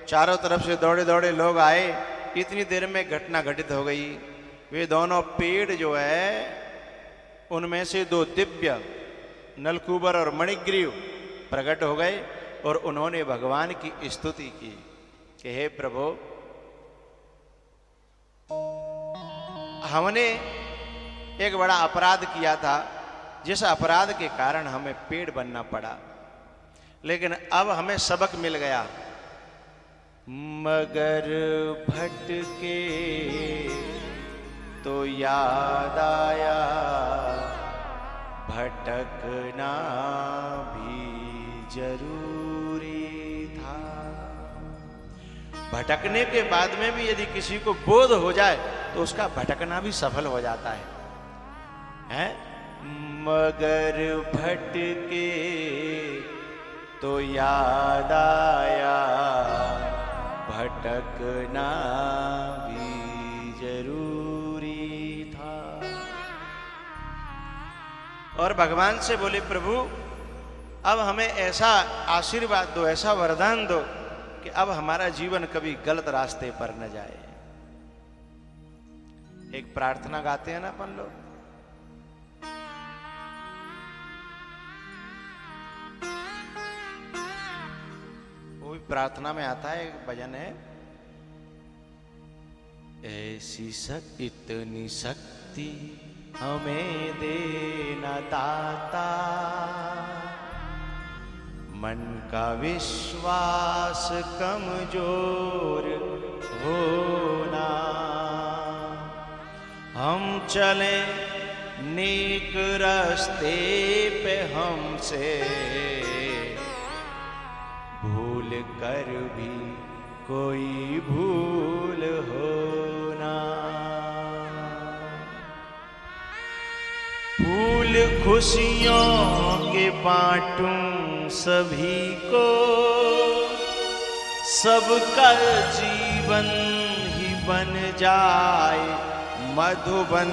चारों तरफ से दौड़े दौड़े लोग आए। इतनी देर में घटना घटित हो गई। वे दोनों पेड़ जो है उनमें से दो दिव्य नलकूबर और मणिग्रीव प्रकट हो गए और उन्होंने भगवान की स्तुति की कि हे प्रभु, हमने एक बड़ा अपराध किया था, जिस अपराध के कारण हमें पेड़ बनना पड़ा, लेकिन अब हमें सबक मिल गया। मगर भटके तो याद आया, भटकना भी जरूरी था। भटकने के बाद में भी यदि किसी को बोध हो जाए तो उसका भटकना भी सफल हो जाता है? मगर भटके तो याद आया, भटकना भी जरूरी था। और भगवान से बोले, प्रभु अब हमें ऐसा आशीर्वाद दो, ऐसा वरदान दो कि अब हमारा जीवन कभी गलत रास्ते पर न जाए। एक प्रार्थना गाते हैं ना अपन लोग, वो भी प्रार्थना में आता है, एक भजन है, ऐसी इतनी शक्ति हमें देना दाता, मन का विश्वास कमजोर होना, हम चले नेक रास्ते पे हमसे भूल कर भी कोई भूल होना। फूल खुशियों के बांटूं सभी को, सबका जीवन ही बन जाए मधुबन।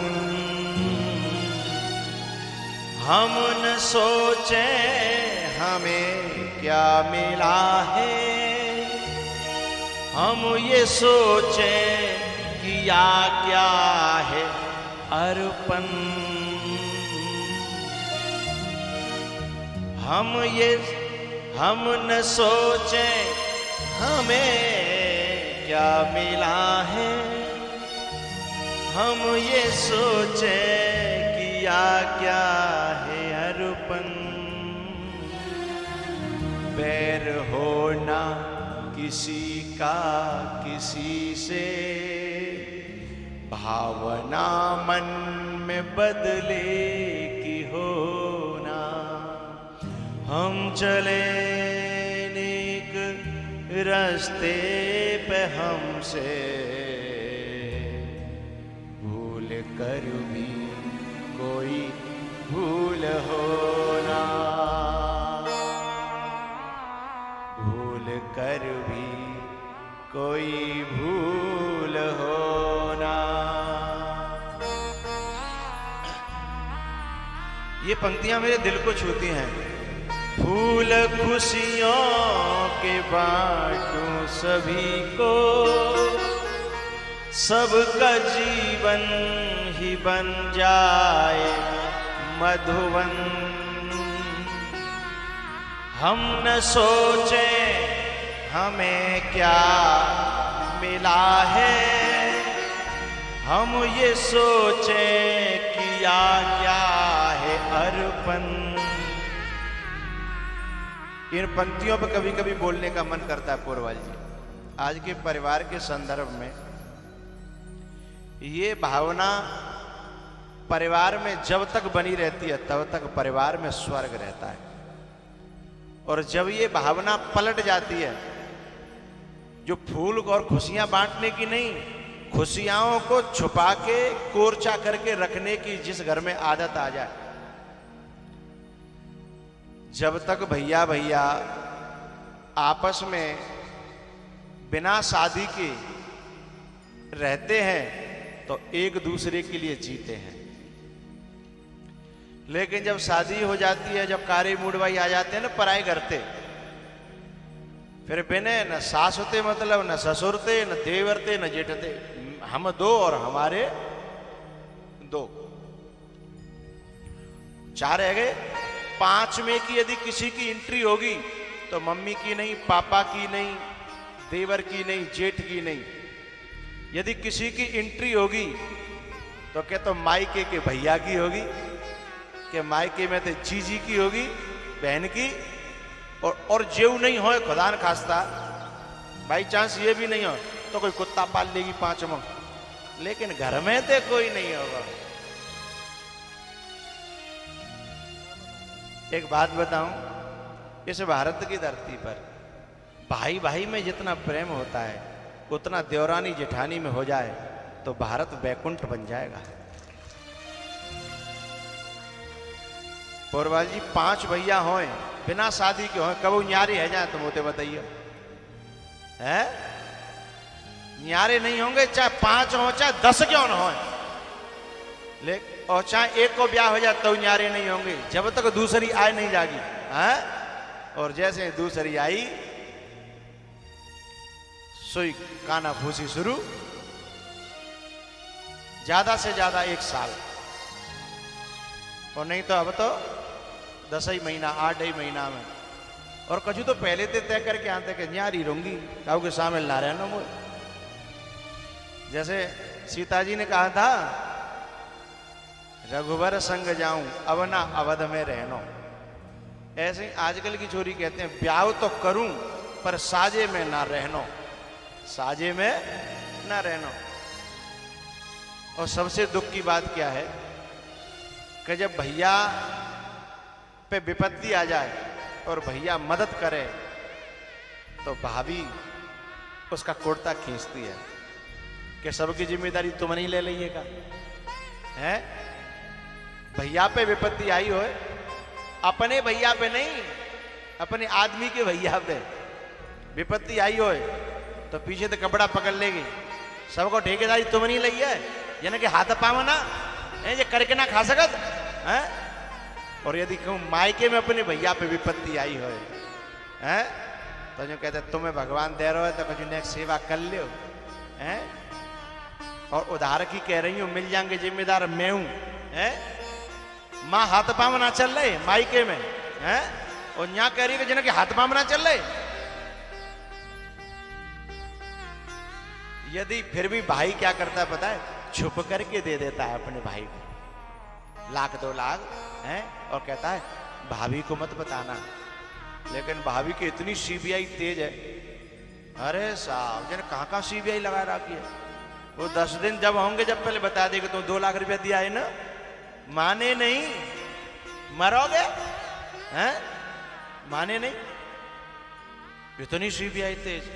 हम न सोचे हमें क्या मिला है, हम ये सोचे किया क्या है अर्पण। हम न सोचे हमें क्या मिला है, हम ये सोचे किया क्या है अर्पण। बैर होना किसी का किसी से, भावना मन में बदले की होना। हम चले नेक रास्ते पे हमसे भूल कर भी कोई भूल होना, भूल कर भी कोई भूल होना। ये पंक्तियां मेरे दिल को छूती हैं। फूल खुशियों के बांटूं सभी को, सबका जीवन ही बन जाए मधुवन। हम न सोचे हमें क्या मिला है, हम ये सोचे किया क्या है अर्पण। इन पंक्तियों पर कभी कभी बोलने का मन करता है पूर्वज जी। आज के परिवार के संदर्भ में ये भावना परिवार में जब तक बनी रहती है तब तक परिवार में स्वर्ग रहता है, और जब ये भावना पलट जाती है, जो फूल और खुशियां बांटने की नहीं, खुशियाओं को छुपा के कोरचा करके रखने की जिस घर में आदत आ जाए, जब तक भैया भैया आपस में बिना शादी के रहते हैं तो एक दूसरे के लिए जीते हैं। लेकिन जब शादी हो जाती है, जब कारे मूड भाई आ जाते हैं ना पराए घर से, फिर बिने न सासुते मतलब न ससुरते न देवरते न जेठते, हम दो और हमारे दो, चार रह गए। पांच में की यदि किसी की एंट्री होगी तो मम्मी की नहीं, पापा की नहीं, देवर की नहीं, जेठ की नहीं। यदि किसी की एंट्री होगी तो क्या तो मायके के भैया की होगी, कि मायके में तो जीजी की होगी, बहन की। और जेऊ नहीं हो खुदा न खास्ता, बाई चांस ये भी नहीं हो तो कोई कुत्ता पाल लेगी पांचों, लेकिन घर में तो कोई नहीं होगा। एक बात बताऊं, इस भारत की धरती पर भाई भाई में जितना प्रेम होता है उतना देवरानी जेठानी में हो जाए तो भारत वैकुंठ बन जाएगा। पोरवाल जी 5 भैया होए बिना शादी के होए, कब न्यारे है जाए तुम होते बताइए, है न्यारे नहीं होंगे, चाहे 5 हो चाहे 10 क्यों न हो, और चाहे एक को ब्याह हो जाए तो न्यारे नहीं होंगे जब तक दूसरी आए नहीं जागी, है। और जैसे दूसरी आई सोई काना फूसी शुरू, ज्यादा से ज्यादा 1 साल, और नहीं तो अब तो 10 ही महीना 8 ही महीना में। और कछु तो पहले ते तय करके आते कि न्यारी रहूंगी, काऊ के शामिल ना रहना मोल। जैसे सीता जी ने कहा था रघुवर संग जाऊं अब ना अवध में रहनो, ऐसे ही आजकल की छोरी कहते हैं ब्याह तो करूं पर साजे में ना रहनो, साजे में ना रहनो। और सबसे दुख की बात क्या है कि जब भैया पे विपत्ति आ जाए और भैया मदद करे तो भाभी उसका कुर्ता खींचती है कि सबकी जिम्मेदारी तुम नहीं ले लीजिएगा, है। भैया पे विपत्ति आई हो, अपने भैया पे नहीं, अपने आदमी के भैया पे विपत्ति आई हो तो पीछे तो कपड़ा पकड़ लेगी, सबको ठेकेदारी तुम नहीं ली है, यानी कि हाथ पाव ना ये करके ना खा सकत, है। और यदि कहूँ मायके में अपने भैया पे विपत्ति आई हो, है, तो जो कहते तुम्हें भगवान दे रहा है तो कुछ ने सेवा कर लियो, है। और उधार की कह रही हूँ मिल जाएंगे जिम्मेदार मैं हूं, है। माँ हाथ पाँव ना चल रहे मायके में, है, और यहाँ कह रही है कि जिन्हें हाथ पाँव ना चल रहे। यदि फिर भी भाई क्या करता है पता है, छुप करके दे देता है अपने भाई को 1 2 लाख, है, और कहता है भाभी को मत बताना। लेकिन भाभी की इतनी सीबीआई तेज है, अरे साहब जिन्हें कहाँ सीबीआई लगा रखी है, वो 10 दिन जब होंगे जब पहले बता देगा तुम 2 लाख रुपया दिया है ना, माने नहीं, मरोगे, हैं, माने नहीं, इतनी सीबीआई तेज।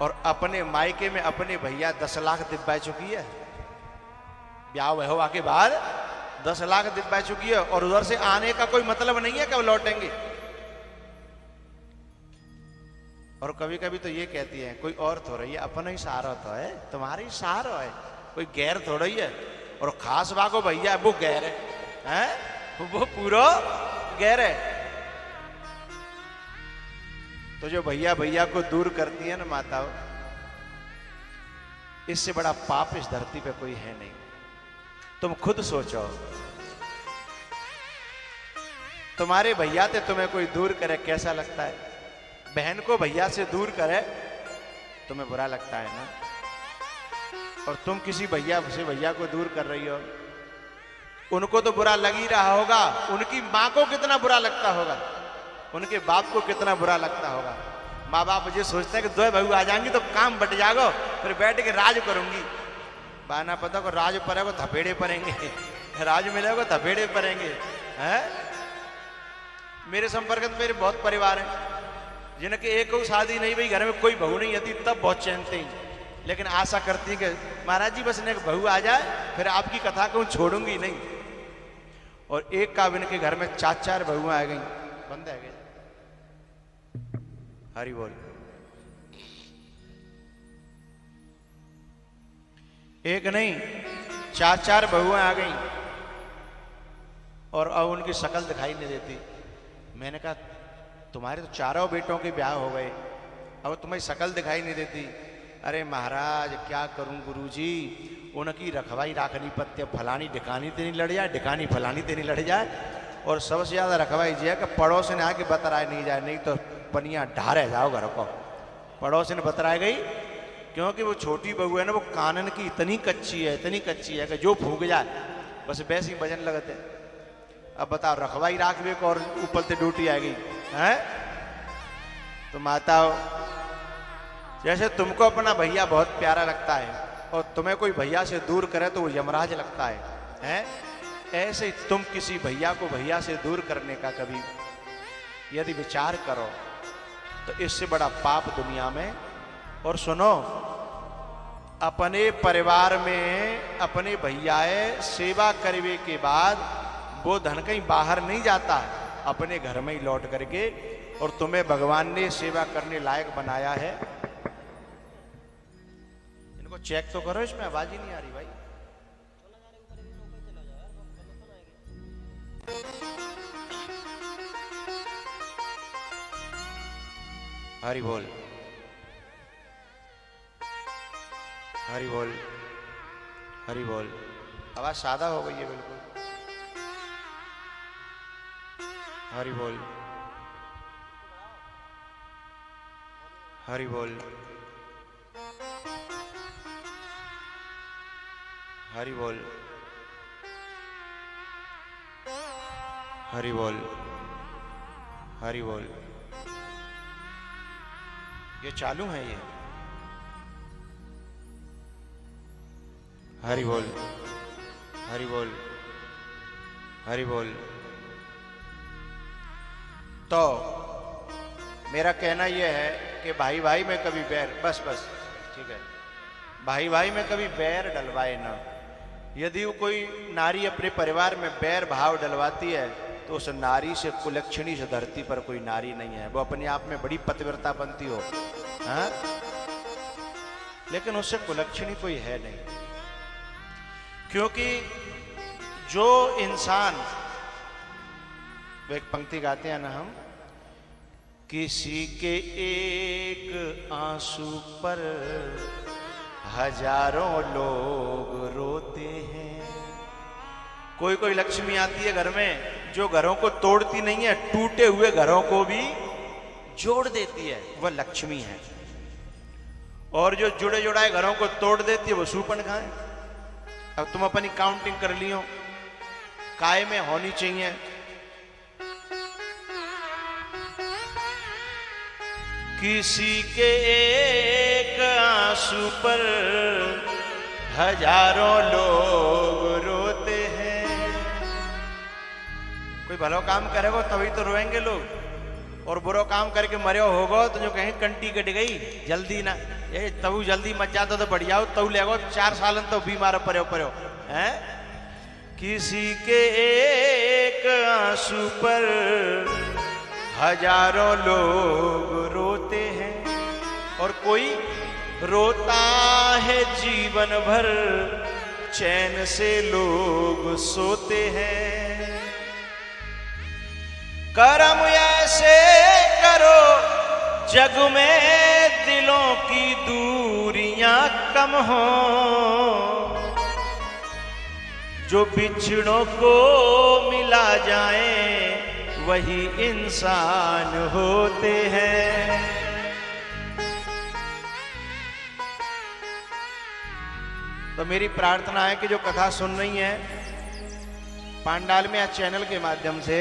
और अपने मायके में अपने भैया 10 लाख दिब्बा चुकी है, ब्याह हुआ के बाद 10 लाख दिब्बा चुकी है, और उधर से आने का कोई मतलब नहीं है कब लौटेंगे। और कभी कभी तो ये कहती है कोई और थोड़ा ही अपना ही सहारा तो है, तुम्हारी सहारा है, कोई गैर थोड़ा ही है। और खास बागो भैया वो गैर है, हैं, वो पूरा गैर है। तो जो भैया भैया को दूर करती है ना माताओं, इससे बड़ा पाप इस धरती पे कोई है नहीं। तुम खुद सोचो, तुम्हारे भैया से तुम्हें कोई दूर करे कैसा लगता है? बहन को भैया से दूर करे तुम्हें बुरा लगता है ना। और तुम किसी भैया से भैया को दूर कर रही हो, उनको तो बुरा लग ही रहा होगा, उनकी माँ को कितना बुरा लगता होगा, उनके बाप को कितना बुरा लगता होगा। माँ बाप मुझे सोचते हैं कि 2 बहू आ जाएंगी तो काम बट जागो, फिर बैठ के राज करूंगी। बाना पता को राज पड़ेगा थपेड़े पड़ेंगे, राज मिलेगा थपेड़े पड़ेंगे, हैं। मेरे संपर्क में मेरे बहुत परिवार हैं जिनके एक को शादी नहीं हुई, घर में कोई बहू नहीं आती, तब बहुत चैनते हैं। लेकिन आशा करती है कि महाराज जी बस एक बहू आ जाए फिर आपकी कथा को छोड़ूंगी नहीं। और एक का इनके घर में 4 बहुएं आ गई, बंद है गए। हरि बोल। एक नहीं 4 बहुएं आ गई और अब उनकी शक्ल दिखाई नहीं देती। मैंने कहा तुम्हारे तो चारों बेटों के ब्याह हो गए, अब तुम्हें शकल दिखाई नहीं देती। अरे महाराज क्या करूं गुरुजी, उनकी रखवाई राखनी पत्ते, फलानी ढिकानी ते नहीं लड़ जाए, ढिकानी फलानी ते नहीं लड़ जाए। और सबसे ज्यादा रखवाई जी है कि पड़ोस ने आके बतराए नहीं जाए, नहीं तो पनिया ढारे जाओ घर को। पड़ोस ने बतराए गई, क्योंकि वो छोटी बहू है ना, वो कानन की इतनी कच्ची है कि जो फूंक जाए बस वैसे ही बजन लगते। अब बताओ रखवाई राखवे को और ऊपर से ड्यूटी आएगी है। तो माताओं, जैसे तुमको अपना भैया बहुत प्यारा लगता है और तुम्हें कोई भैया से दूर करे तो वो यमराज लगता है? ऐसे ही तुम किसी भैया को भैया से दूर करने का कभी यदि विचार करो तो इससे बड़ा पाप दुनिया में। और सुनो, अपने परिवार में अपने भैयाए सेवा करने के बाद वो धन कहीं बाहर नहीं जाता, अपने घर में ही लौट करके, और तुम्हें भगवान ने सेवा करने लायक बनाया है। इनको चेक तो करो, इसमें आवाज ही नहीं आ रही भाई। हरि बोल, हरि बोल, हरि बोल। आवाज सादा हो गई है बिल्कुल। हरि बोल, हरि बोल, हरि बोल, हरि बोल, हरि बोल। ये चालू है ये। हरि बोल, हरि बोल, हरि बोल। तो मेरा कहना यह है कि भाई भाई में कभी बैर, बस बस ठीक है, भाई भाई में कभी बैर डलवाए ना। यदि वो कोई नारी अपने परिवार में बैर भाव डलवाती है तो उस नारी से, कुलक्षणी से धरती पर कोई नारी नहीं है। वो अपने आप में बड़ी पतिव्रता बनती हो, हाँ, लेकिन उससे कुलक्षणी कोई है नहीं। क्योंकि जो इंसान, वो एक पंक्ति गाते हैं ना हम, किसी के एक आंसू पर हजारों लोग रोते हैं। कोई कोई लक्ष्मी आती है घर में जो घरों को तोड़ती नहीं है, टूटे हुए घरों को भी जोड़ देती है, वह लक्ष्मी है। और जो जुड़े जुड़ाए घरों को तोड़ देती है वो शूर्पणखा है। अब तुम अपनी काउंटिंग कर लियो, काय में होनी चाहिए। किसी के एक आंसू पर हजारों लोग रोते हैं। कोई भलो काम करेगो तभी तो रोएंगे लोग, और बुरो काम करके मरे होगो तो जो कहें कंटी कट गई, जल्दी ना, ये तब जल्दी मच जाता तो बढ़िया हो, तब ले 4 साल तो बीमार पड़ो हैं। किसी के एक आंसू पर हजारों लोग रोते हैं, और कोई रोता है जीवन भर, चैन से लोग सोते हैं। कर्म ऐसे करो जग में दिलों की दूरियां कम हो, जो बिछड़ों को मिला जाए वही इंसान होते हैं। तो मेरी प्रार्थना है कि जो कथा सुन रही है पांडाल में या चैनल के माध्यम से,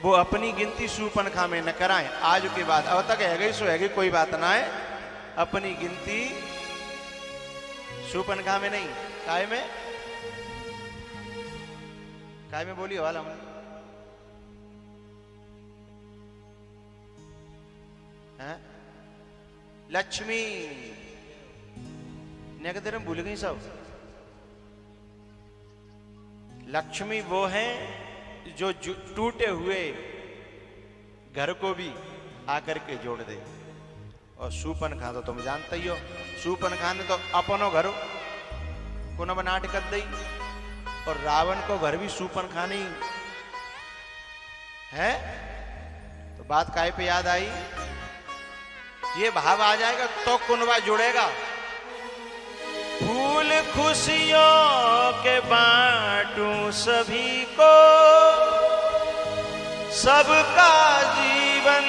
वो अपनी गिनती शूर्पणखा में न कराएं। आज के बाद अब तक है गई सो है गई, कोई बात ना है। अपनी गिनती शूर्पणखा में नहीं, काय में, काय में बोलिए वाला हमने, लक्ष्मी ने कहते रहे, भूल गई सब। लक्ष्मी वो है जो टूटे हुए घर को भी आकर के जोड़ दे। और शूर्पणखा तो तुम जानते ही हो, शूर्पणखा ने तो अपनो घर को न बनाट कर दी, और रावण को घर भी शूर्पणखा नहीं है। बात काहे पे याद आई? ये भाव आ जाएगा तो कुनबा जुड़ेगा। फूल खुशियों के बांटूं सभी को, सबका जीवन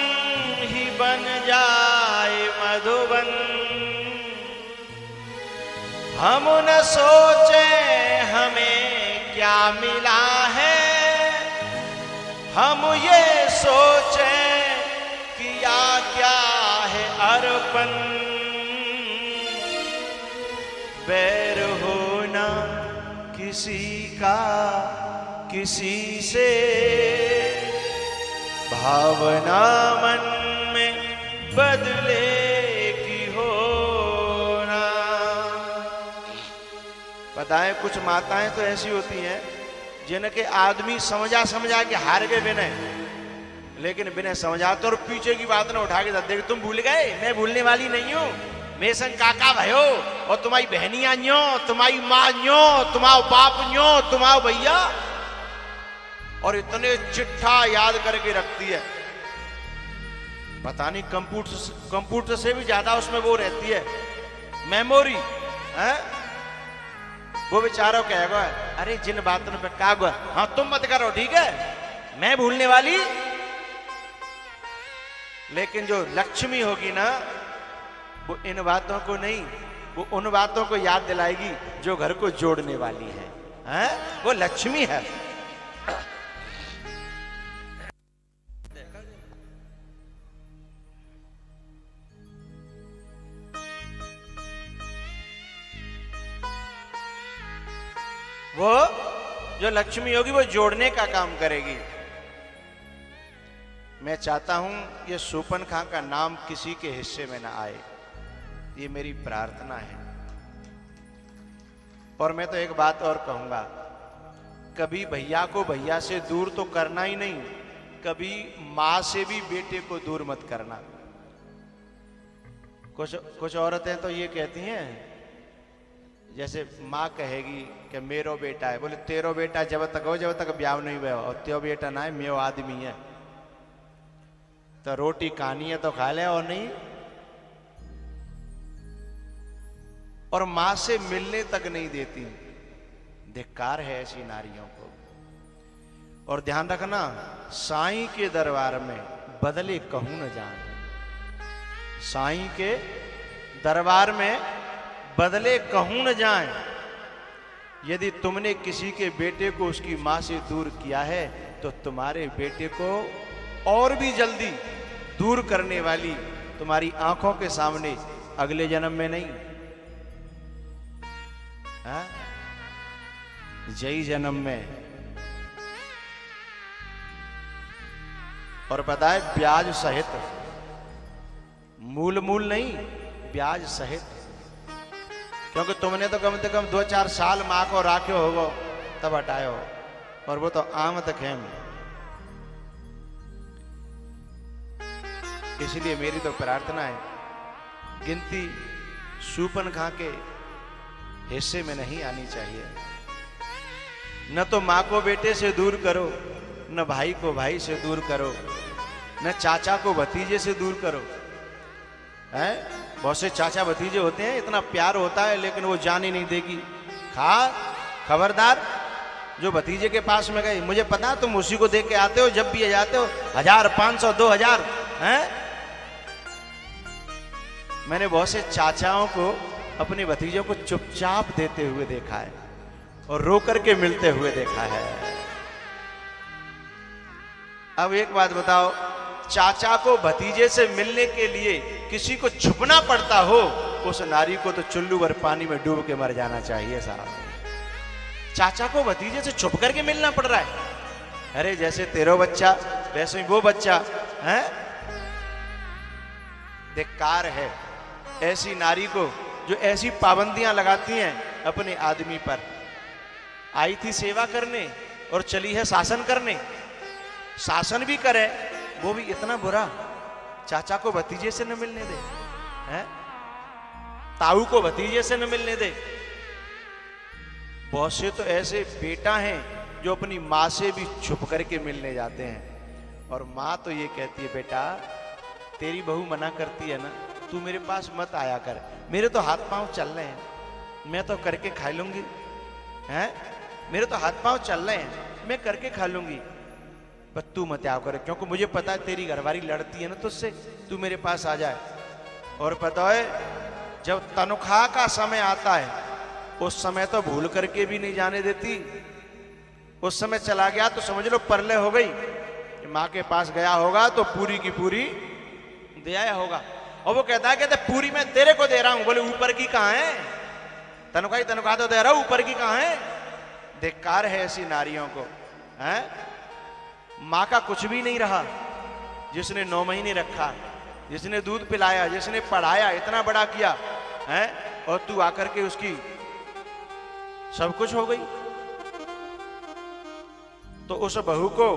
ही बन जाए मधुबन। हम न सोचे हमें क्या मिला है, हम ये सोचे किया क्या है अर्पण। बैर होना किसी का किसी से, भावना मन में बदले की होना। बताएं, कुछ माताएं तो ऐसी होती हैं जिनके आदमी समझा के हार गए विनय, लेकिन विनय समझाते और पीछे की बात ना उठा के देख, तुम भूल गए, मैं भूलने वाली नहीं हूं। मेरे संग काका भयो और तुम्हारी बहनियां न्यो, तुम्हारी माँ न्यो, तुम्हारा बाप न्यो, तुम्हारा भैया, और इतने चिट्ठा याद करके रखती है। पता नहीं कंप्यूटर से भी ज्यादा उसमें वो रहती है मेमोरी है। वो बेचारा कहेगा, अरे जिन बातों पे क्या हुआ, हाँ तुम मत करो, ठीक है, मैं भूलने वाली। लेकिन जो लक्ष्मी होगी ना, वो इन बातों को नहीं, वो उन बातों को याद दिलाएगी जो घर को जोड़ने वाली है? वो लक्ष्मी है। वो जो लक्ष्मी होगी वो जोड़ने का काम करेगी। मैं चाहता हूं ये सूपन खां का नाम किसी के हिस्से में ना आए, ये मेरी प्रार्थना है। और मैं तो एक बात और कहूंगा, कभी भैया को भैया से दूर तो करना ही नहीं, कभी मां से भी बेटे को दूर मत करना। कुछ औरतें तो ये कहती हैं, जैसे माँ कहेगी कि मेरो बेटा है, बोले तेरो बेटा जब तक हो, जब तक ब्याह नहीं हुआ, और त्यो बेटा ना है, मेरो आदमी है। तो रोटी खानी है तो खा ले, और नहीं। और मां से मिलने तक नहीं देती। धिक्कार है ऐसी नारियों को। और ध्यान रखना, साईं के दरबार में बदले कहूं न जान। साईं के दरबार में बदले कहूं न जाएं। यदि तुमने किसी के बेटे को उसकी मां से दूर किया है, तो तुम्हारे बेटे को और भी जल्दी दूर करने वाली तुम्हारी आंखों के सामने अगले जन्म में नहीं, जय जन्म में। और पता है, ब्याज सहित, मूल नहीं, ब्याज सहित। क्योंकि तुमने तो कम से कम 2-4 साल मां को राख्यो होगो, तब हटायो, और वो तो आमत खेम। इसलिए मेरी तो प्रार्थना है, गिनती सूपन खां के हिस्से में नहीं आनी चाहिए। न तो मां को बेटे से दूर करो, न भाई को भाई से दूर करो, न चाचा को भतीजे से दूर करो। हैं? बहुत से चाचा भतीजे होते हैं, इतना प्यार होता है, लेकिन वो जान ही नहीं देगी। खबरदार, जो भतीजे के पास में गए, मुझे पता तुम उसी को देख के आते हो, जब भी जाते हो 1000, 500, 2000 हैं। मैंने बहुत से चाचाओं को अपने भतीजों को चुपचाप देते हुए देखा है, और रो करके मिलते हुए देखा है। अब एक बात बताओ, चाचा को भतीजे से मिलने के लिए किसी को छुपना पड़ता हो, उस नारी को तो चुल्लू भर पानी में डूब के मर जाना चाहिए साहब। चाचा को भतीजे से छुप करके मिलना पड़ रहा है। अरे जैसे तेरो बच्चा वैसे ही वो बच्चा है। धिक्कार है ऐसी नारी को जो ऐसी पाबंदियां लगाती हैं अपने आदमी पर। आई थी सेवा करने और चली है शासन करने। शासन भी करे, वो भी इतना बुरा, चाचा को भतीजे से न मिलने दे, हैं? ताऊ को भतीजे से न मिलने दे। बहुत से तो ऐसे बेटा हैं जो अपनी मां से भी छुप करके मिलने जाते हैं। और माँ तो ये कहती है, बेटा तेरी बहू मना करती है ना, तू मेरे पास मत आया कर, मेरे तो हाथ पांव चल रहे हैं, मैं तो करके खा लूंगी, हैं, मेरे तो हाथ पांव चल रहे हैं, मैं करके खा लूंगी, पर तू मत आया कर, क्योंकि मुझे पता है तेरी घरवाली लड़ती है ना तुझसे, तू मेरे पास आ जाए। और पता है जब तनख्वाह का समय आता है उस समय तो भूल करके भी नहीं जाने देती, उस समय चला गया तो समझ लो परले हो गई, माँ के पास गया होगा तो पूरी की पूरी दे आया होगा। और वो कहता है कहते पूरी मैं तेरे को दे रहा हूं, बोले ऊपर की कहां है, तनख्वाह तो दे रहा हूं, ऊपर की कहां है। धिक्कार है ऐसी नारियों को, हैं? माँ का कुछ भी नहीं रहा, जिसने 9 महीने रखा, जिसने दूध पिलाया, जिसने पढ़ाया, इतना बड़ा किया, हैं? और तू आकर के उसकी सब कुछ हो गई। तो उस बहू को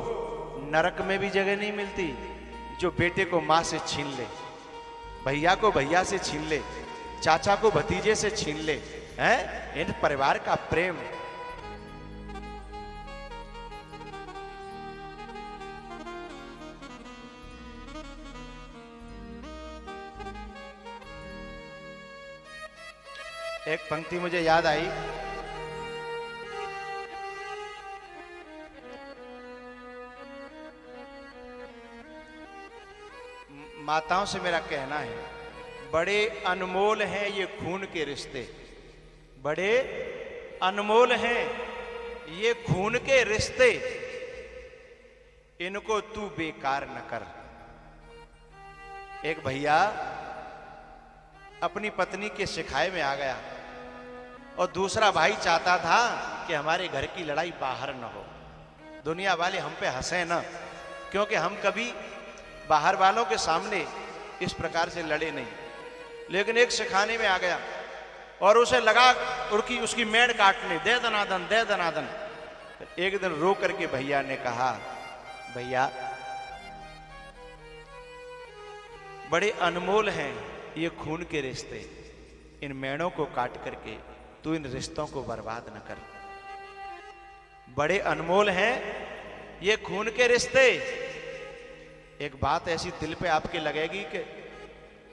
नरक में भी जगह नहीं मिलती जो बेटे को मां से छीन ले, भैया को भैया से छीन ले, चाचा को भतीजे से छीन ले, हैं? इन परिवार का प्रेम। एक पंक्ति मुझे याद आई, माताओं से मेरा कहना है, बड़े अनमोल हैं ये खून के रिश्ते, बड़े अनमोल हैं ये खून के रिश्ते, इनको तू बेकार न कर। एक भैया अपनी पत्नी के सिखाए में आ गया और दूसरा भाई चाहता था कि हमारे घर की लड़ाई बाहर न हो, दुनिया वाले हम पे हंसे न, क्योंकि हम कभी बाहर वालों के सामने इस प्रकार से लड़े नहीं। लेकिन एक सिखाने में आ गया और उसे लगा उसकी मेड़ काटने, दे दनादन दे दनादन। एक दिन रो करके भैया ने कहा, भैया बड़े अनमोल हैं ये खून के रिश्ते, इन मेड़ों को काट करके तू इन रिश्तों को बर्बाद न कर। बड़े अनमोल हैं ये खून के रिश्ते। एक बात ऐसी दिल पे आपके लगेगी कि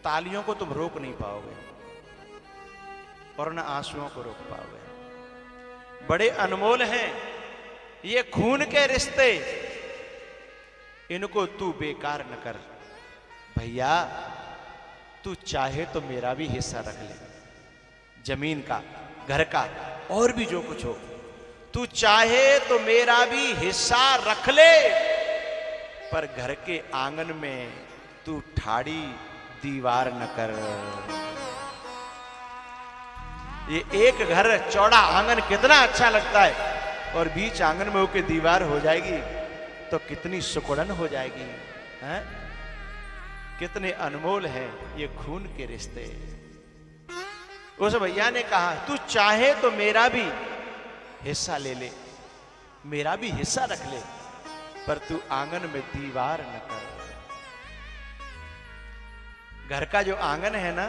तालियों को तुम रोक नहीं पाओगे और न आंसुओं को रोक पाओगे। बड़े अनमोल हैं ये खून के रिश्ते, इनको तू बेकार न कर। भैया तू चाहे तो मेरा भी हिस्सा रख ले, जमीन का, घर का, और भी जो कुछ हो, तू चाहे तो मेरा भी हिस्सा रख ले, पर घर के आंगन में तू ठाड़ी दीवार न कर। ये एक घर चौड़ा आंगन कितना अच्छा लगता है, और बीच आंगन में होके दीवार हो जाएगी तो कितनी सुकुड़न हो जाएगी, हैं? कितने अनमोल हैं ये खून के रिश्ते। उस भैया ने कहा, तू चाहे तो मेरा भी हिस्सा ले ले, मेरा भी हिस्सा रख ले, पर तू आंगन में दीवार न कर। घर का जो आंगन है ना,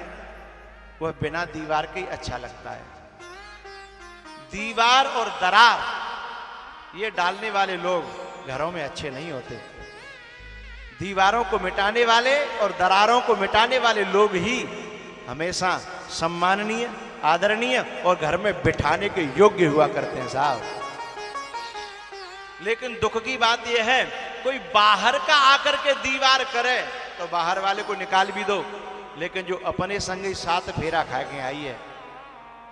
वह बिना दीवार के ही अच्छा लगता है। दीवार और दरार ये डालने वाले लोग घरों में अच्छे नहीं होते। दीवारों को मिटाने वाले और दरारों को मिटाने वाले लोग ही हमेशा सम्माननीय, आदरणीय और घर में बिठाने के योग्य हुआ करते हैं साहब। लेकिन दुख की बात यह है, कोई बाहर का आकर के दीवार करे तो बाहर वाले को निकाल भी दो, लेकिन जो अपने संग ही 7 फेरा खा के आई है,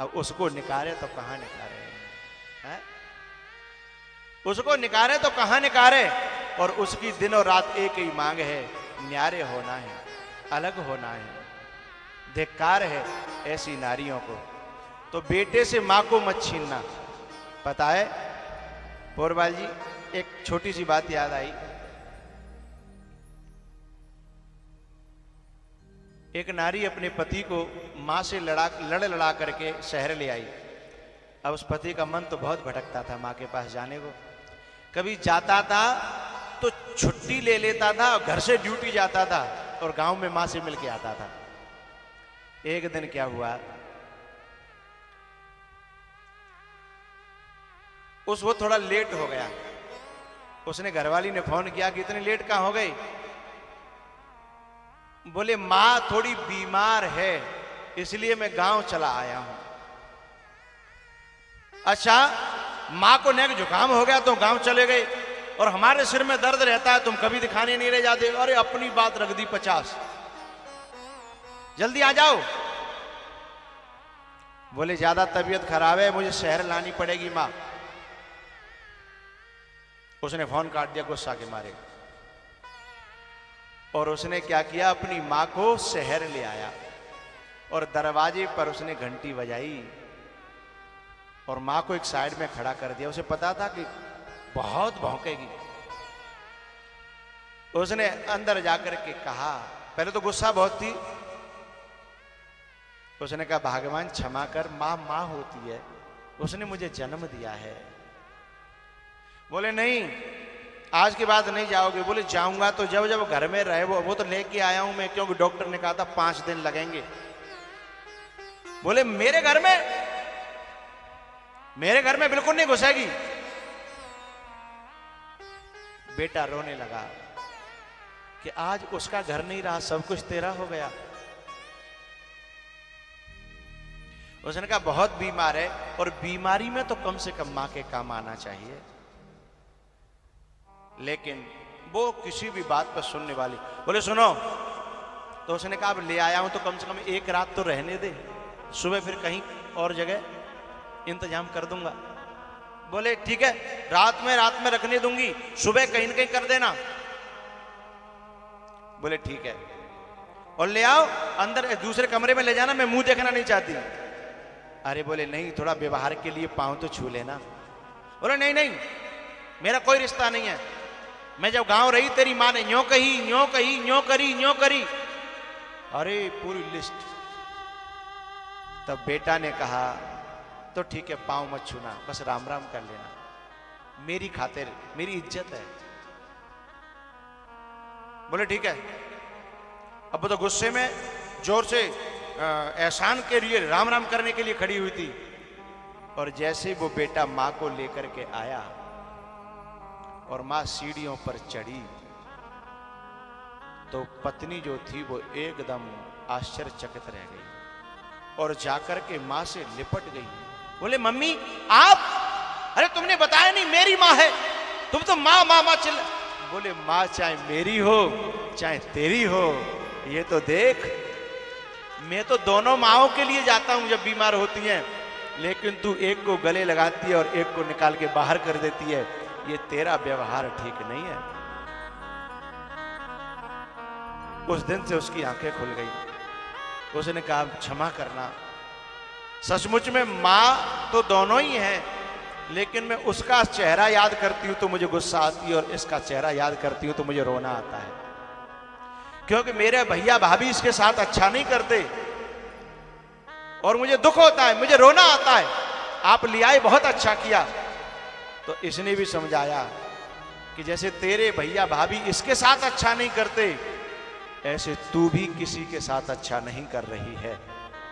अब उसको निकाले तो कहां निकाले, हैं? उसको निकाले तो कहां निकाले। और उसकी दिन और रात एक ही मांग है, न्यारे होना है, अलग होना है। धिक्कार है ऐसी नारियों को। तो बेटे से मां को मत छीनना। पता है पोरबाल जी, एक छोटी सी बात याद आई। एक नारी अपने पति को मां से लड़ा करके शहर ले आई। अब उस पति का मन तो बहुत भटकता था मां के पास जाने को। कभी जाता था तो छुट्टी ले लेता था, घर से ड्यूटी जाता था और गांव में मां से मिलके आता था। एक दिन क्या हुआ, वो थोड़ा लेट हो गया। उसने घरवाली ने फोन किया कि इतनी लेट कहां हो गई? बोले मां थोड़ी बीमार है इसलिए मैं गांव चला आया हूं। अच्छा, मां को नेक जुकाम हो गया तो गांव चले गए और हमारे सिर में दर्द रहता है तुम कभी दिखाने नहीं रह जाते। अरे अपनी बात रख दी 50, जल्दी आ जाओ। बोले ज्यादा तबीयत खराब है, मुझे शहर लानी पड़ेगी मां। उसने फोन काट दिया गुस्सा के मारे और उसने क्या किया, अपनी मां को शहर ले आया और दरवाजे पर उसने घंटी बजाई और मां को एक साइड में खड़ा कर दिया। उसे पता था कि बहुत भौंकेगी। उसने अंदर जाकर के कहा, पहले तो गुस्सा बहुत थी, उसने कहा भगवान क्षमा कर, मां मां होती है, उसने मुझे जन्म दिया है। बोले नहीं आज के बाद नहीं जाओगे। बोले जाऊंगा तो जब जब घर में रहे वो तो लेके आया हूं मैं, क्योंकि डॉक्टर ने कहा था 5 दिन लगेंगे। बोले मेरे घर में बिल्कुल नहीं घुसेगी। बेटा रोने लगा कि आज उसका घर नहीं रहा, सब कुछ तेरा हो गया। उसने कहा बहुत बीमार है और बीमारी में तो कम से कम मां के काम आना चाहिए। लेकिन वो किसी भी बात पर सुनने वाली। बोले सुनो, तो उसने कहा अब ले आया हूं तो कम से कम एक रात तो रहने दे, सुबह फिर कहीं और जगह इंतजाम कर दूंगा। बोले ठीक है, रात में रखने दूंगी, सुबह कहीं न कहीं कर देना। बोले ठीक है, और ले आओ अंदर दूसरे कमरे में ले जाना, मैं मुंह देखना नहीं चाहती। अरे बोले नहीं, थोड़ा व्यवहार के लिए पांव तो छू लेना। बोले नहीं नहीं, मेरा कोई रिश्ता नहीं है, मैं जब गांव रही तेरी मां ने यूं कही, यूं कही, यूं करी, यूं करी, अरे पूरी लिस्ट। तब बेटा ने कहा तो ठीक है, पांव मत छूना, बस राम राम कर लेना, मेरी खातिर, मेरी इज्जत है। बोले ठीक है। अब तो गुस्से में जोर से एहसान के लिए राम राम करने के लिए खड़ी हुई थी और जैसे वो बेटा मां को लेकर के आया और मां सीढ़ियों पर चढ़ी तो पत्नी जो थी वो एकदम आश्चर्यचकित रह गई और जाकर के मां से लिपट गई। बोले मम्मी आप, अरे तुमने बताया नहीं मेरी मां है, तुम तो मां मां मां चिल्ला। बोले मां चाहे मेरी हो चाहे तेरी हो, ये तो देख, मैं तो दोनों माओं के लिए जाता हूं जब बीमार होती हैं, लेकिन तू एक को गले लगाती है और एक को निकाल के बाहर कर देती है, ये तेरा व्यवहार ठीक नहीं है। उस दिन से उसकी आंखें खुल गई। उसने कहा क्षमा करना, सचमुच में मां तो दोनों ही हैं, लेकिन मैं उसका चेहरा याद करती हूं तो मुझे गुस्सा आती है और इसका चेहरा याद करती हूं तो मुझे रोना आता है, क्योंकि मेरे भैया भाभी इसके साथ अच्छा नहीं करते और मुझे दुख होता है, मुझे रोना आता है। आप ले आए, बहुत अच्छा किया। तो इसने भी समझाया कि जैसे तेरे भैया भाभी इसके साथ अच्छा नहीं करते, ऐसे तू भी किसी के साथ अच्छा नहीं कर रही है,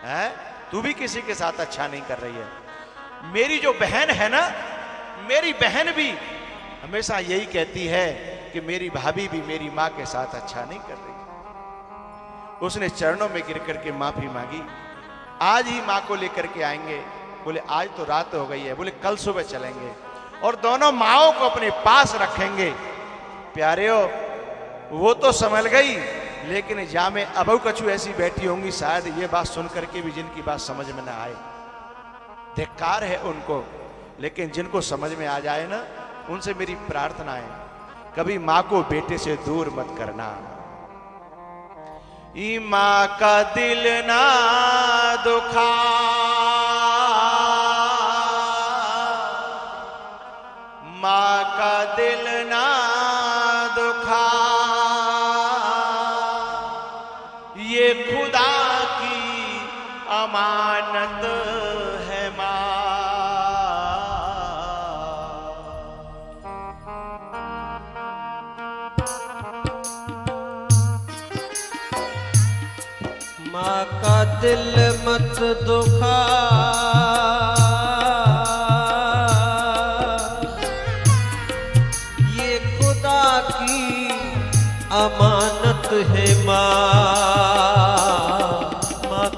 हैं? तू भी किसी के साथ अच्छा नहीं कर रही है। मेरी जो बहन है ना, मेरी बहन भी हमेशा यही कहती है कि मेरी भाभी भी मेरी मां के साथ अच्छा नहीं कर रही। उसने चरणों में गिर करके माफी मांगी। आज ही मां को लेकर के आएंगे। बोले आज तो रात हो गई है। बोले कल सुबह चलेंगे और दोनों माओं को अपने पास रखेंगे। प्यारेओ, वो तो संभल गई, लेकिन जा में अबू कछु ऐसी बैठी होंगी, शायद ये बात सुन करके भी जिनकी बात समझ में ना आए, धिक्कार है उनको, लेकिन जिनको समझ में आ जाए ना, उनसे मेरी प्रार्थना है, कभी मां को बेटे से दूर मत करना। ई मां का दिल ना दुखा, मां का दिल ना दुखा, ये खुदा की अमानत है मां। मां का दिल मत दुखा, ये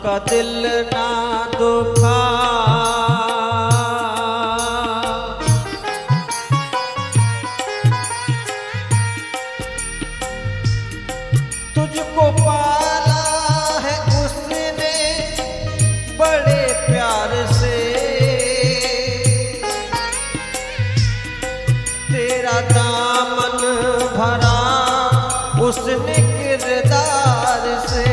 का दिल ना दुखा। तुझको पाला है उसने बड़े प्यार से, तेरा दामन भरा उसने किरदार से।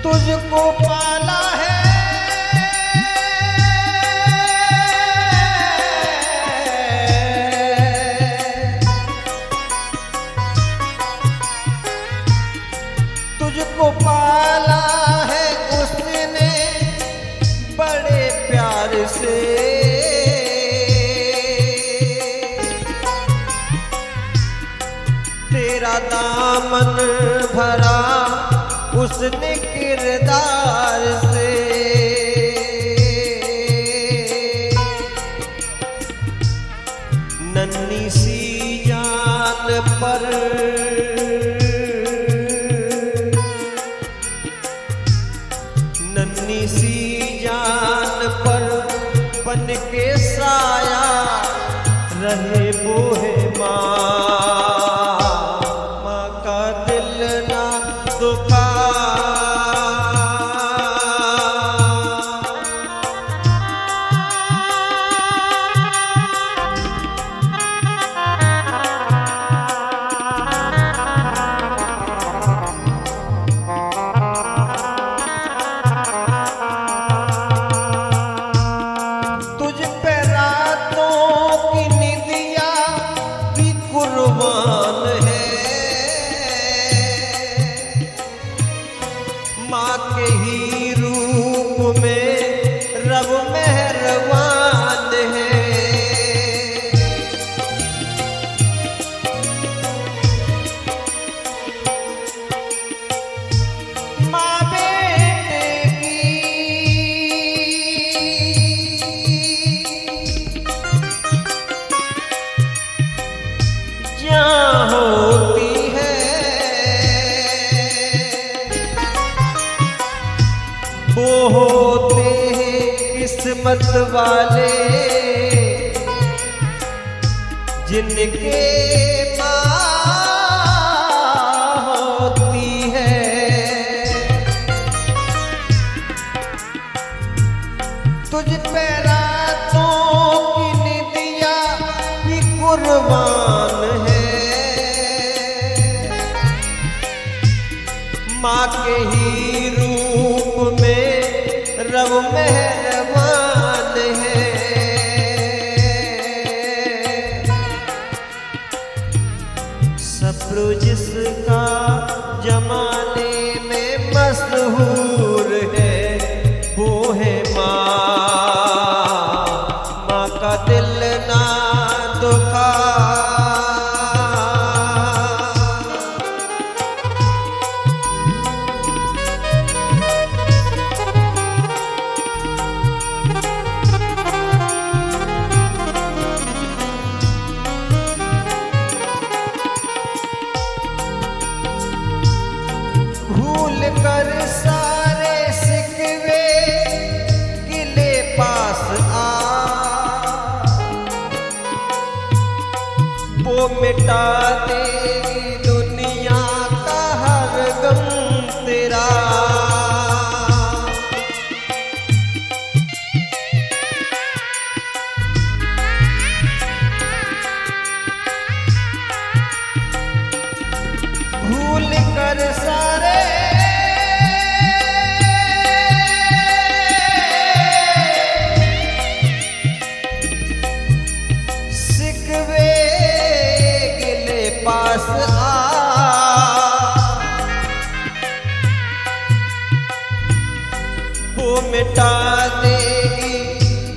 तुझको पाला है तुझको पाला है उसने बड़े प्यार से, तेरा दामन भरा उसने किरदार से। नन्ही सी जान पर नन्ही सी जान पर बन के साया रहे वो है माँ। माँ का दिल ना दुखा। माँ के ही रूप में रब मेहरबान है। माँ बेटे की जहाँ होती है वो होते हैं किस्मत वाले, जिनके माँ होती है। तुझ पे रातों की निदिया भी कुर्बान है। माँ के ही रूप में रब मेहरबान है। सब्र जिसका जमाने में मशहूर है वो है माँ। माँ का दिल ना दुखा। भूल कर सारे सिकवे गिले पास आ, वो मिटा देगी दुनिया का हर गम तेरा। भूल कर सारे सिकवे गिले पास आ, वो मिटा देगी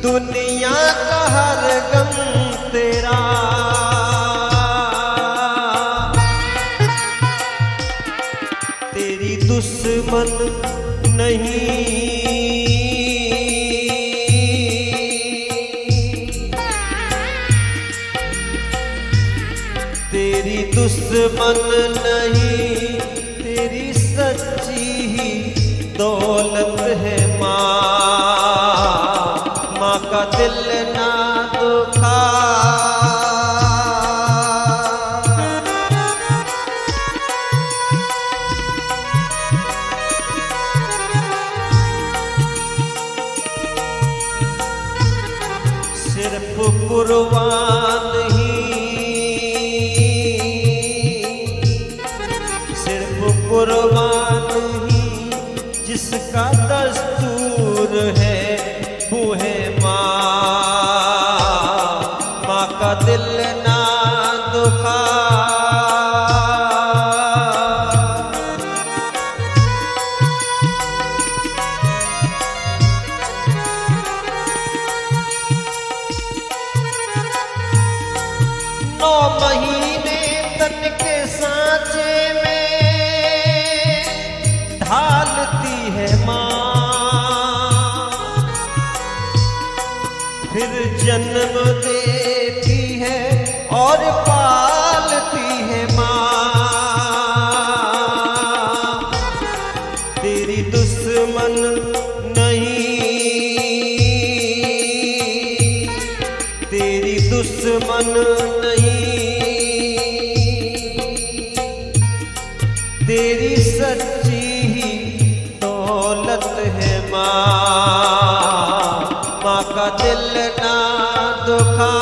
दुनिया का हर गम तेरा। तेरी दुश्मन नहीं, तेरी तेरी दुश्मन नहीं, तेरी सच्ची ही दौलत है माँ का दिल ना दुखा। सिर्फ कुर्बान ही, सिर्फ कुर्बान ही जिसका दस्तूर है वो है माँ का दिल ना दुखा। नौ महीने तन के सांचे में ढालती है माँ, फिर जन्म देती है और पालती है माँ। तेरी दुश्मन नहीं, तेरी दुश्मन नहीं, तेरी सच्ची ही दौलत है माँ का दिल ना दुखा।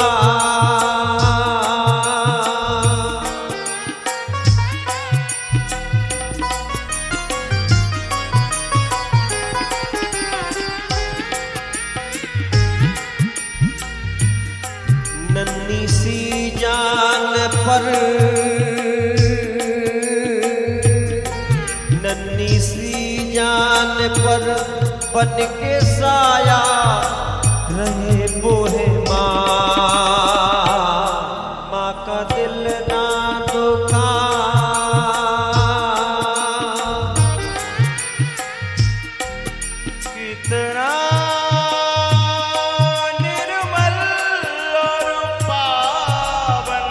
नन्ही सी जान पर, नन्ही सी जान पर बन के साया रहे वो है माँ का दिल ना दुखा। कितना निर्मल और पावन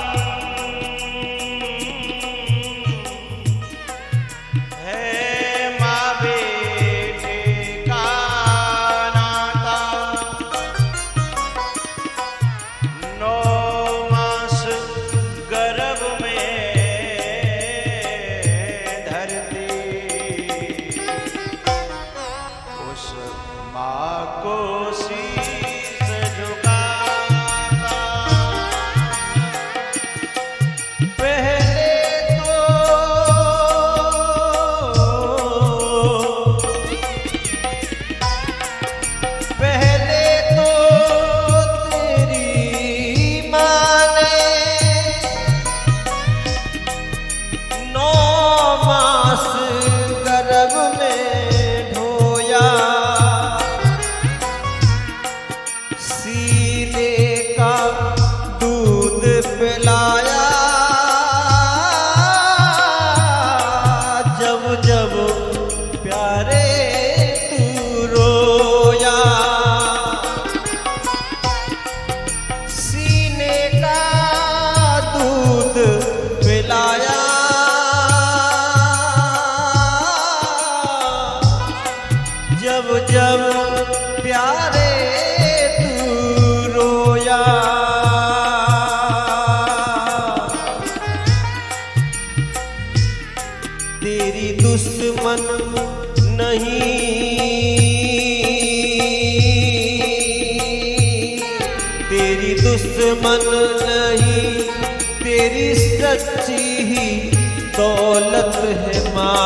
है माँ बेटे का नाता। 9 मास गर्भ में धरती उस माँ को शीश झुकाता। पहले तो तेरी माँ ने 9 मास गर्भ में ढोया, सीने का दूध पिलाया। जब जब प्यारे तू रोया, सीने का दूध पिलाया। जब जब प्यारे तू रोया, तेरी दुश्मन नहीं, तेरी दुश्मन नहीं, तेरी सच्ची ही दौलत है माँ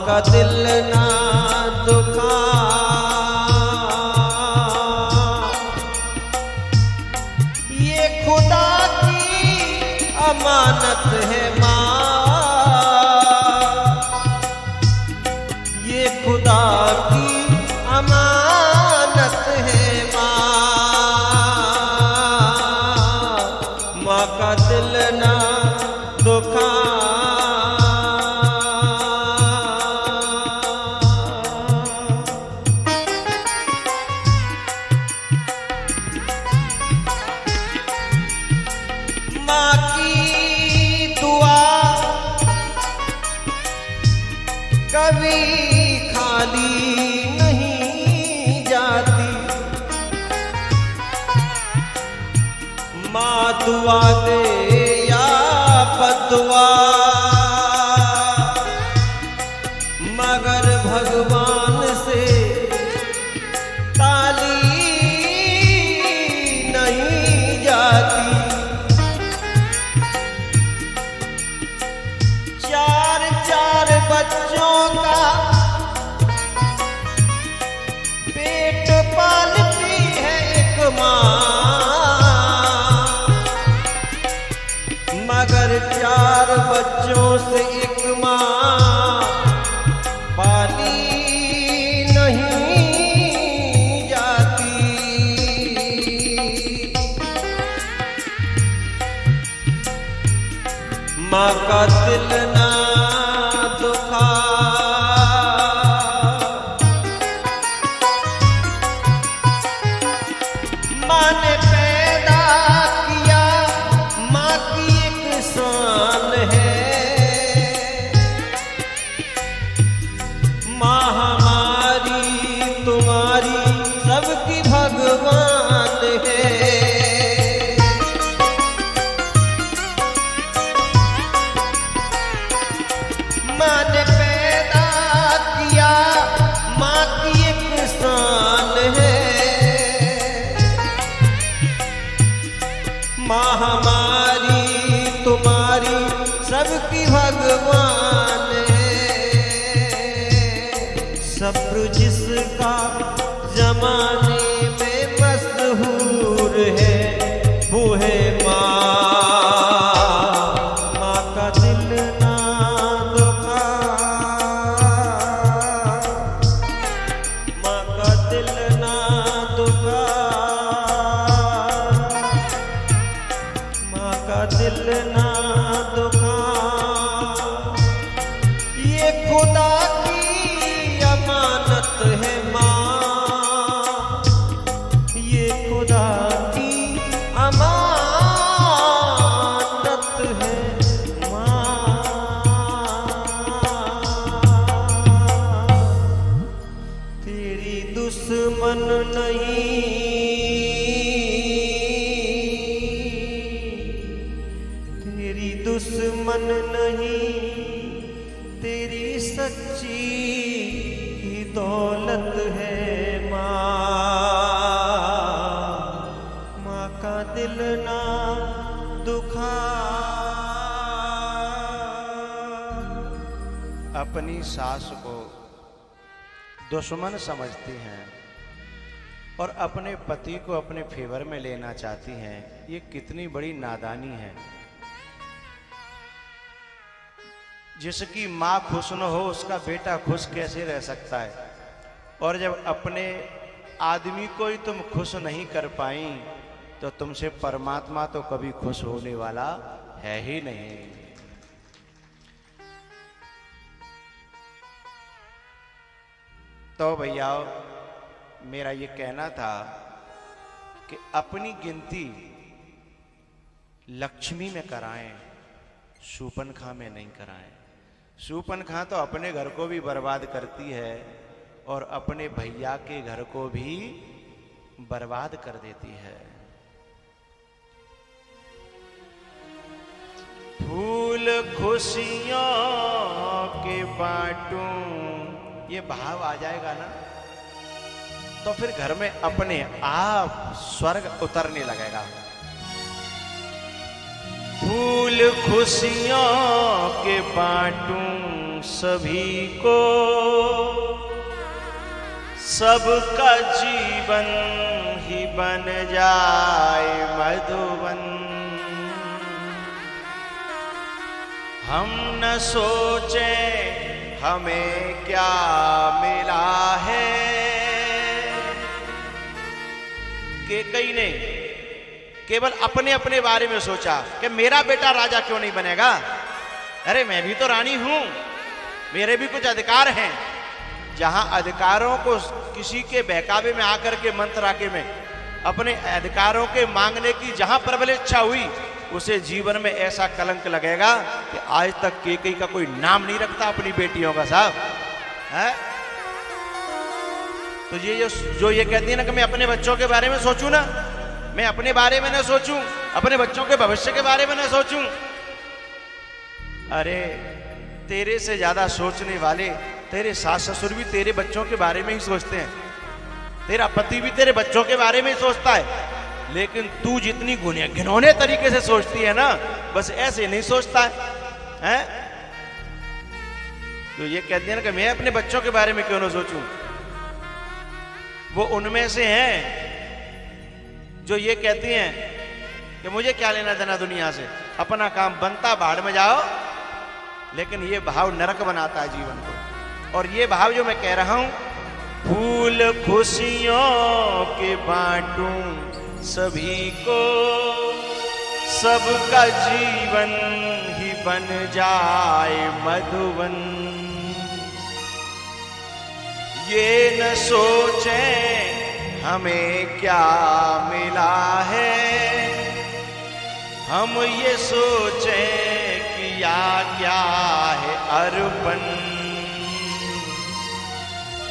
का दिल ना दुखा। ये खुदा की अमानत है माँ, ये खुदा की अमानत है माँ का दिल ना दुखा। माँ की दुआ कभी खाली नहीं जाती। माँ दुआ दे या बदुआ मगर भगवान से ताली नहीं जाती। चार चार बच्चों का पेट पालती है एक माँ, मगर चार बच्चों से एक माँ पाली नहीं जाती। माँ का दिल ना दुखा माँ ने पैदा किया, माँ की एक शान है। माँ हमारी तुम्हारी सबकी भगवान है। माँ ने पैदा किया, माँ की एक शान है। माँ हमारी तुम्हारी सबकी भगवान है। सब्र जिसका जमाने में मशहूर है वो है माँ। माँ का दिल ना दुखा, माँ का दिल ना दुखा, माँ का दिल ना दुखा। ये खुदा की अमानत है माँ, ये खुदा की अमानत है माँ। तेरी दुश्मन नहीं, तेरी दुश्मन नहीं, तेरी सच्ची ही दौलत है माँ। माँ का दिल ना दुखा। अपनी सास को दुश्मन समझती हैं और अपने पति को अपने फेवर में लेना चाहती हैं, ये कितनी बड़ी नादानी है। जिसकी माँ खुश न हो उसका बेटा खुश कैसे रह सकता है। और जब अपने आदमी को ही तुम खुश नहीं कर पाई तो तुमसे परमात्मा तो कभी खुश होने वाला है ही नहीं। तो भैया मेरा ये कहना था कि अपनी गिनती लक्ष्मी में कराएं, शूर्पणखा में नहीं कराएं। शूर्पणखा तो अपने घर को भी बर्बाद करती है और अपने भैया के घर को भी बर्बाद कर देती है। फूल खुशियों के बांटूं, ये भाव आ जाएगा ना तो फिर घर में अपने आप स्वर्ग उतरने लगेगा। फूल खुशियों के बांटूं सभी को, सबका जीवन ही बन जाए मधुवन। हम न सोचे हमें क्या मिला है, कि कई ने केवल अपने अपने बारे में सोचा कि मेरा बेटा राजा क्यों नहीं बनेगा। अरे मैं भी तो रानी हूं, मेरे भी कुछ अधिकार हैं। जहां अधिकारों को किसी के बहकावे में आकर के मंत्राके में अपने अधिकारों के मांगने की जहां प्रबल इच्छा हुई उसे जीवन में ऐसा कलंक लगेगा कि आज तक कैकेयी का कोई नाम नहीं रखता अपनी बेटियों का, साहब है। तो ये जो ये कहती है ना कि मैं अपने बच्चों के बारे में सोचूं ना, मैं अपने बारे में ना सोचूं, अपने बच्चों के भविष्य के बारे में ना सोचूं। अरे तेरे से ज्यादा सोचने वाले तेरे सास ससुर भी तेरे बच्चों के बारे में ही सोचते हैं, तेरा पति भी तेरे बच्चों के बारे में ही सोचता है। लेकिन तू जितनी घिनौने तरीके से सोचती है ना, बस ऐसे नहीं सोचता है? तो ये कहती है ना कि मैं अपने बच्चों के बारे में क्यों ना सोचूं। वो उनमें से हैं जो ये कहती हैं कि मुझे क्या लेना देना दुनिया से, अपना काम बनता बाढ़ में जाओ। लेकिन ये भाव नरक बनाता है जीवन को। और ये भाव जो मैं कह रहा हूं, फूल खुशियों के बांटूं सभी को, सबका जीवन ही बन जाए मधुवन। ये न सोचें हमें क्या मिला है, हम ये सोचें किया क्या है अर्पण।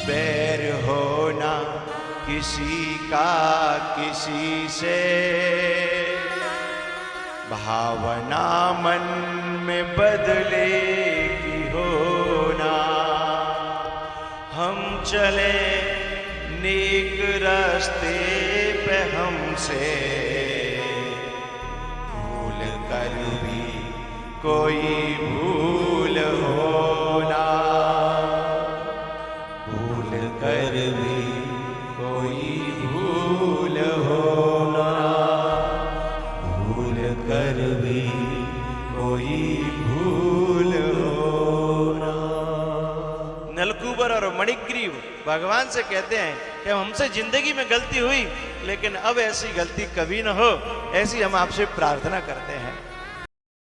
बैर होना किसी का किसी से, भावना मन में बदलेगी होना। हम चले नेक रास्ते पे हमसे, भूल कर भी कोई भूल होना, भूल कर भी कोई भूल होना, भूल कर भी कोई भूल होना। नलकूबर और मणिग्रीव भगवान से कहते हैं कि हमसे जिंदगी में गलती हुई, लेकिन अब ऐसी गलती कभी न हो, ऐसी हम आपसे प्रार्थना करते हैं।